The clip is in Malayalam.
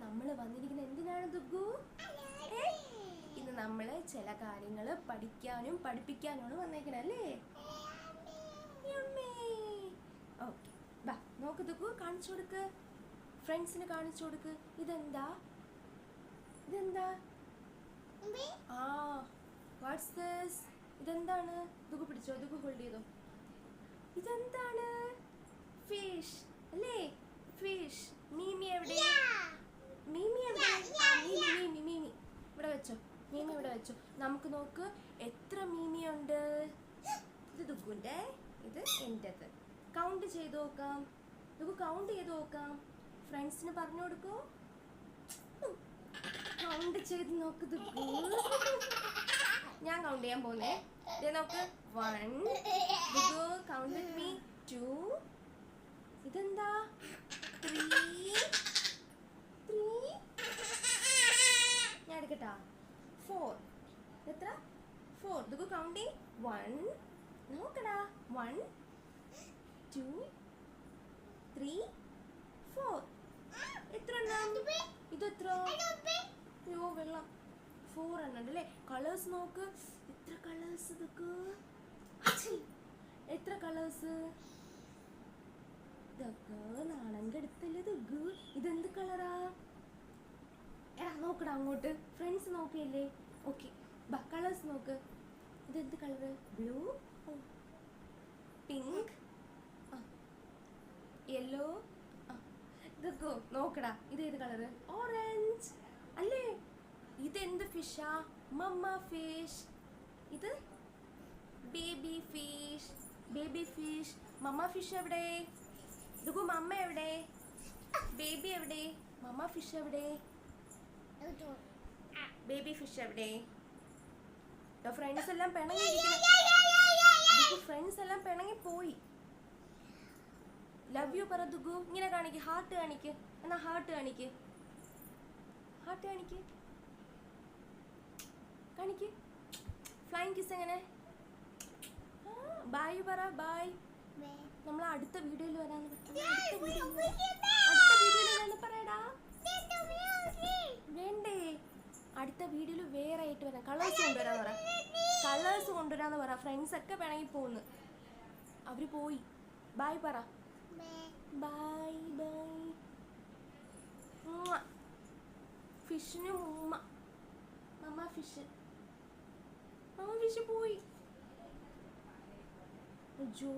നമ്മൾ വന്നിരിക്കുന്നത് എന്തിനാണ് ദുഗ്ഗു? ഇന്ന് നമ്മൾ ചില കാര്യങ്ങൾ പഠിക്കാനും പഠിപ്പിക്കാനുമാണ് വന്നേക്കണേ അല്ലേ? ഓക്കെ, ബാ നോക്ക് ദുഗ്ഗു, കാണിച്ചു കൊടുക്ക്, ഫ്രണ്ട്സിന് കാണിച്ചു കൊടുക്ക്. ഇതെന്താ? ആ, വാട്ട്സ് ദിസ്? ഇതെന്താണ്? ദുഗ്ഗു പിടിച്ചോ, ദുഗ്ഗു ഹോൾഡ് ചെയ്തോ. ഇതെന്താണ്? ഫിഷ് അല്ലേ? ഫിഷ്. മീമി എവിടെ? മീമി എവിടെ? മീമി ഇവിടെ വെച്ചോ, മീമി ഇവിടെ വെച്ചോ. നമുക്ക് നോക്ക് എത്ര മീമിയുണ്ട്. ഇത് ദുഗ്ഗുന്റെ, ഇത് എന്റേത്. കൗണ്ട് ചെയ്ത് നോക്കാം. ദുഗ്ഗു കൗണ്ട് ചെയ്ത് നോക്കാം. ഫ്രണ്ട്സിന് പറഞ്ഞു കൊടുക്കൂ. കൗണ്ട് ചെയ്ത് നോക്ക് ദുഗ്ഗു. ഞാൻ കൗണ്ട് ചെയ്യാൻ പോന്നേ. നോക്ക്, 1. ദുഗ്ഗു കൗണ്ട് വിത്ത് മീ. 2. ഇതെന്താ? 3. ഞാൻ എടുക്കട്ടാ. 4. എത്ര? 4. ദുഗ്ഗു കൗണ്ട് ചെയ്. 1. നോക്കടാ. 1 2 3 4. എത്ര എണ്ണം? ഇതെത്ര? അയ്യോ വെള്ളം. 4 എണ്ണം ഉണ്ട് അല്ലേ? കളേഴ്സ് നോക്ക്, എത്ര കളേഴ്സ് ദുഗ്ഗു? എത്ര കളേഴ്സ്? ഇതൊക്കെ നാണം കെടുത്തല്ലേ ദുഗ്ഗു? ഇതെന്ത് കളറാ? എടാ നോക്കടാ അങ്ങോട്ട്, ഫ്രണ്ട്സ് നോക്കിയല്ലേ? ഓക്കെ, ബാ കളേഴ്സ് നോക്ക്. ഇതെന്ത് colour? Blue, pink, yellow. Duggu നോക്കടാ, ഇതേത് കളറ്? ഓറഞ്ച് അല്ലേ? ഇതെന്ത് ഫിഷാ? Mamma fish. ഇത് baby fish. Baby fish. Mamma fish എവിടെ? ദുഗ്ഗു മമ്മ എവിടെ? ബേബി എവിടെ? മമ്മ ഫിഷ് എവിടെ? ബേബി ഫിഷ് എവിടെ? ഫ്രണ്ട്സ് എല്ലാം പിണങ്ങിയിരിക്കുന്നു. ഫ്രണ്ട്സ് എല്ലാം പിണങ്ങി പോയി. ലവ് യു പറ ദുഗ്ഗു. ഇങ്ങനെ കാണിക്ക്, ഹാർട്ട് കാണിക്ക്. എന്നാ ഹാർട്ട് കാണിക്ക്, ഹാർട്ട് കാണിക്ക്, കാണിക്ക്. ഫ്ലൈങ് കിസ് എങ്ങനെ? ബൈ പറ, ബൈ. നമ്മൾ അടുത്ത വീഡിയോയിൽ വരാന്ന് പറയടാ. വേണ്ടേ? അടുത്ത വീഡിയോയിൽ വേറെ ആയിട്ട് വരാം. കളേഴ്സ് കൊണ്ടുവരാന്ന് പറ, കളേഴ്സ് കൊണ്ടുവരാന്ന് പറ. ഫ്രണ്ട്സ് ഒക്കെ പിണങ്ങി പോന്ന്, അവര് പോയി. ബൈ പറ. Bye bye. ഫിഷിന് ഉമ്മ. മമ്മ ഫിഷ്. മമ്മ ഫിഷ് പോയി. ജോ